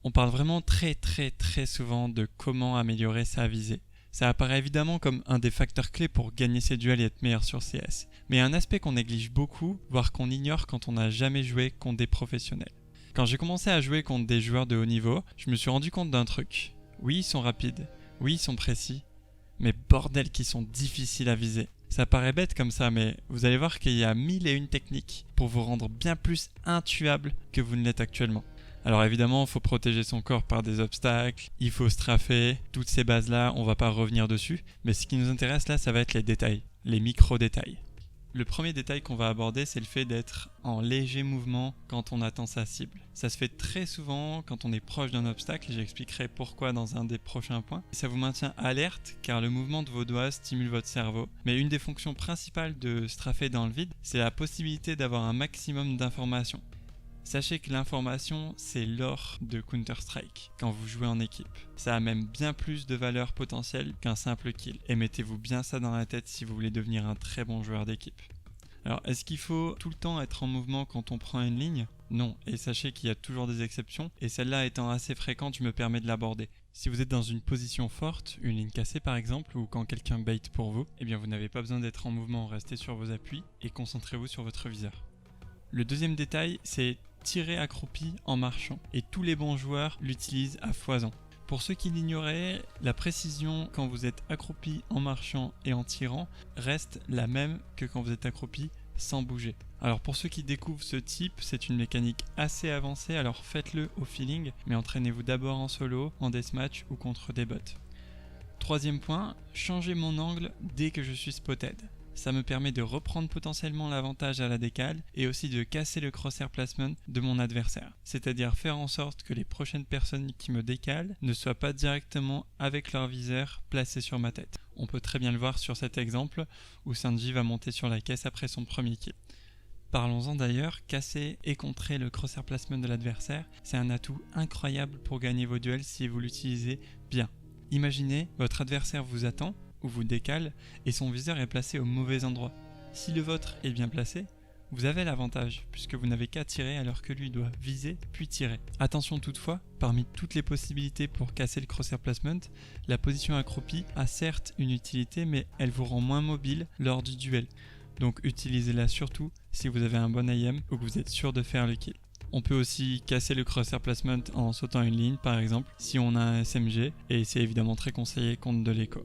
On parle vraiment très souvent de comment améliorer sa visée. Ça apparaît évidemment comme un des facteurs clés pour gagner ses duels et être meilleur sur CS. Mais il y a un aspect qu'on néglige beaucoup, voire qu'on ignore quand on n'a jamais joué contre des professionnels. Quand j'ai commencé à jouer contre des joueurs de haut niveau, je me suis rendu compte d'un truc. Oui, ils sont rapides, oui, ils sont précis, mais bordel qu'ils sont difficiles à viser. Ça paraît bête comme ça, mais vous allez voir qu'il y a 1001 techniques pour vous rendre bien plus intuable que vous ne l'êtes actuellement. Alors évidemment, il faut protéger son corps par des obstacles, il faut straffer, toutes ces bases-là, on va pas revenir dessus, mais ce qui nous intéresse là, ça va être les détails, les micro-détails. Le premier détail qu'on va aborder, c'est le fait d'être en léger mouvement quand on atteint sa cible. Ça se fait très souvent quand on est proche d'un obstacle, et j'expliquerai pourquoi dans un des prochains points. Ça vous maintient alerte car le mouvement de vos doigts stimule votre cerveau. Mais une des fonctions principales de straffer dans le vide, c'est la possibilité d'avoir un maximum d'informations. Sachez que l'information, c'est l'or de Counter-Strike quand vous jouez en équipe. Ça a même bien plus de valeur potentielle qu'un simple kill. Et mettez-vous bien ça dans la tête si vous voulez devenir un très bon joueur d'équipe. Alors, est-ce qu'il faut tout le temps être en mouvement quand on prend une ligne ? Non, et sachez qu'il y a toujours des exceptions, et celle-là étant assez fréquente, je me permets de l'aborder. Si vous êtes dans une position forte, une ligne cassée par exemple, ou quand quelqu'un bait pour vous, eh bien vous n'avez pas besoin d'être en mouvement, restez sur vos appuis et concentrez-vous sur votre viseur. Le deuxième détail, c'est tirer accroupi en marchant, et tous les bons joueurs l'utilisent à foison. Pour ceux qui l'ignoraient, la précision quand vous êtes accroupi en marchant et en tirant reste la même que quand vous êtes accroupi sans bouger. Alors pour ceux qui découvrent ce type, c'est une mécanique assez avancée, alors faites-le au feeling, mais entraînez-vous d'abord en solo, en deathmatch ou contre des bots. Troisième point, changez mon angle dès que je suis spotted. Ça me permet de reprendre potentiellement l'avantage à la décale et aussi de casser le crosshair placement de mon adversaire. C'est-à-dire faire en sorte que les prochaines personnes qui me décalent ne soient pas directement avec leur viseur placé sur ma tête. On peut très bien le voir sur cet exemple où Sanji va monter sur la caisse après son premier kill. Parlons-en d'ailleurs, casser et contrer le crosshair placement de l'adversaire, c'est un atout incroyable pour gagner vos duels si vous l'utilisez bien. Imaginez, votre adversaire vous attend ou vous décale et son viseur est placé au mauvais endroit. Si le vôtre est bien placé, vous avez l'avantage puisque vous n'avez qu'à tirer alors que lui doit viser puis tirer. Attention toutefois, parmi toutes les possibilités pour casser le crosshair placement, la position accroupie a certes une utilité mais elle vous rend moins mobile lors du duel. Donc utilisez-la surtout si vous avez un bon aim ou que vous êtes sûr de faire le kill. On peut aussi casser le crosshair placement en sautant une ligne par exemple si on a un SMG et c'est évidemment très conseillé contre de l'écho.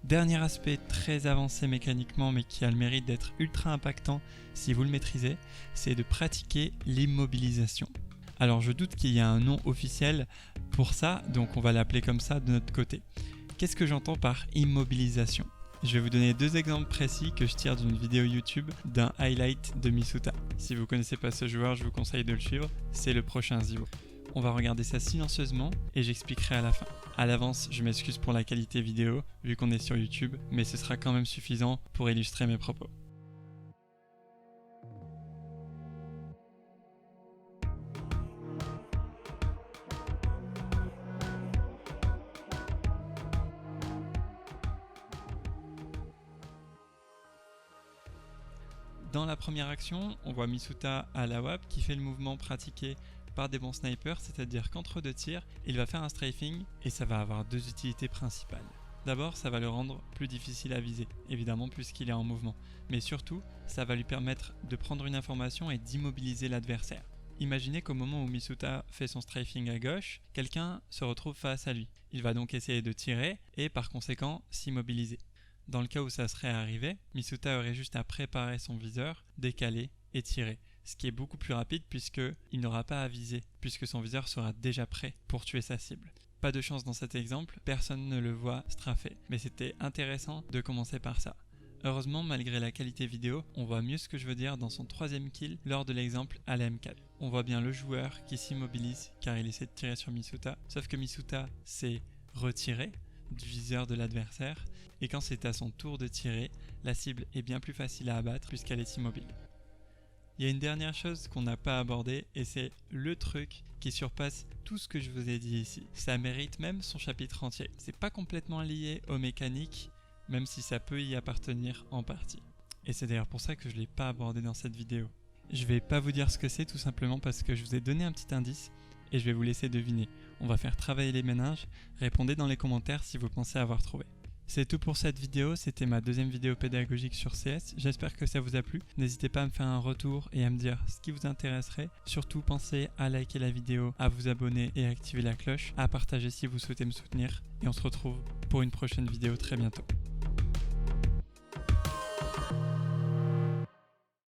Dernier aspect très avancé mécaniquement mais qui a le mérite d'être ultra impactant si vous le maîtrisez, c'est de pratiquer l'immobilisation. Alors je doute qu'il y ait un nom officiel pour ça, donc on va l'appeler comme ça de notre côté. Qu'est-ce que j'entends par immobilisation ? Je vais vous donner deux exemples précis que je tire d'une vidéo YouTube d'un highlight de Misuta. Si vous ne connaissez pas ce joueur, je vous conseille de le suivre, c'est le prochain Zivo. On va regarder ça silencieusement et j'expliquerai à la fin. À l'avance, je m'excuse pour la qualité vidéo, vu qu'on est sur YouTube, mais ce sera quand même suffisant pour illustrer mes propos. Dans la première action, on voit Misuta à la WAP qui fait le mouvement pratiqué par des bons snipers, c'est-à-dire qu'entre deux tirs, il va faire un strafing et ça va avoir deux utilités principales. D'abord, ça va le rendre plus difficile à viser, évidemment puisqu'il est en mouvement, mais surtout, ça va lui permettre de prendre une information et d'immobiliser l'adversaire. Imaginez qu'au moment où Misuta fait son strafing à gauche, quelqu'un se retrouve face à lui. Il va donc essayer de tirer et par conséquent s'immobiliser. Dans le cas où ça serait arrivé, Misuta aurait juste à préparer son viseur, décaler et tirer. Ce qui est beaucoup plus rapide puisqu'il n'aura pas à viser, puisque son viseur sera déjà prêt pour tuer sa cible. Pas de chance dans cet exemple, personne ne le voit straffer, mais c'était intéressant de commencer par ça. Heureusement, malgré la qualité vidéo, on voit mieux ce que je veux dire dans son troisième kill lors de l'exemple à la M4. On voit bien le joueur qui s'immobilise car il essaie de tirer sur Misuta, sauf que Misuta s'est retiré du viseur de l'adversaire, et quand c'est à son tour de tirer, la cible est bien plus facile à abattre puisqu'elle est immobile. Il y a une dernière chose qu'on n'a pas abordée et c'est le truc qui surpasse tout ce que je vous ai dit ici. Ça mérite même son chapitre entier. C'est pas complètement lié aux mécaniques, même si ça peut y appartenir en partie. Et c'est d'ailleurs pour ça que je ne l'ai pas abordé dans cette vidéo. Je vais pas vous dire ce que c'est tout simplement parce que je vous ai donné un petit indice et je vais vous laisser deviner. On va faire travailler les méninges, répondez dans les commentaires si vous pensez avoir trouvé. C'est tout pour cette vidéo, c'était ma deuxième vidéo pédagogique sur CS, j'espère que ça vous a plu. N'hésitez pas à me faire un retour et à me dire ce qui vous intéresserait. Surtout pensez à liker la vidéo, à vous abonner et à activer la cloche, à partager si vous souhaitez me soutenir. Et on se retrouve pour une prochaine vidéo très bientôt.